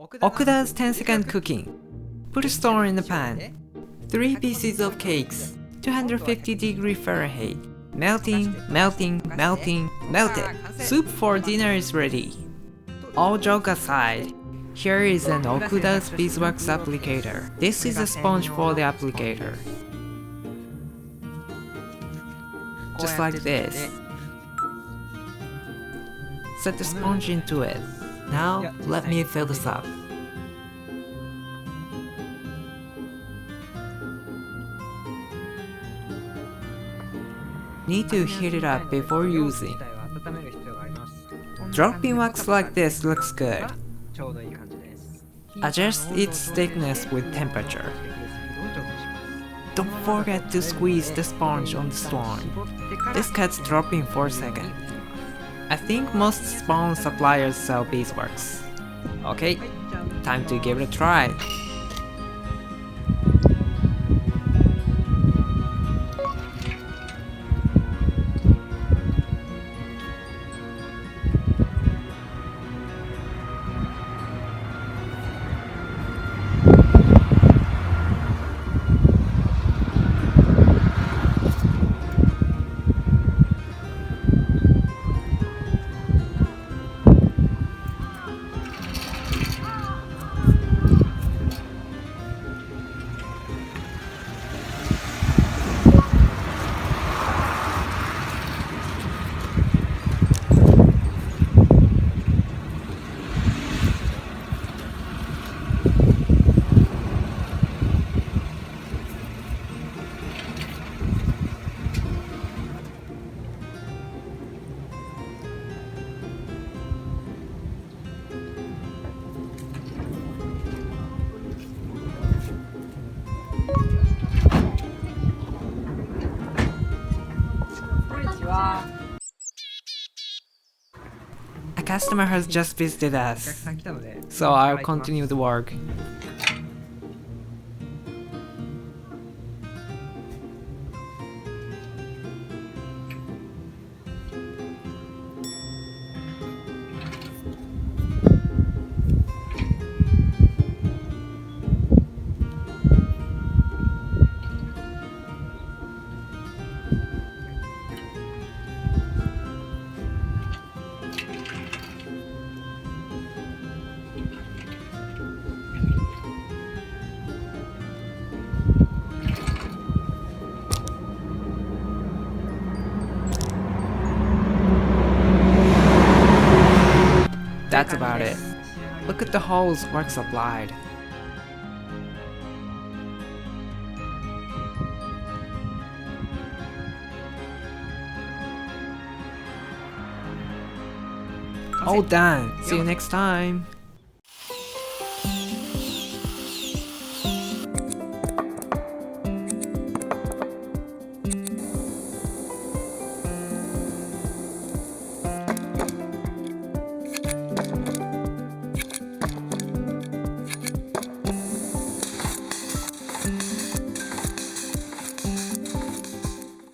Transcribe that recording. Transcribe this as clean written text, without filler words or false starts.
Okuda's 10-second cooking. Put a stone in the pan. 3 pieces of cakes. 250 Fahrenheit. Melting, melting, melting, melted. Soup for dinner is ready. All joke aside, here is an Okuda's Beeswax Applicator. This is a sponge for the applicator. Just like this. Set the sponge into it. Now, let me fill this up. Need to heat it up before using. Dropping wax like this looks good. Adjust its thickness with temperature. Don't forget to squeeze the sponge on the stone. This cuts dropping for a second. I think most sponge suppliers sell beeswax. Okay, time to give it a try. A customer has just visited us, so I'll continue the work. That's about it. Look at the holes wax applied. All done. See you next time.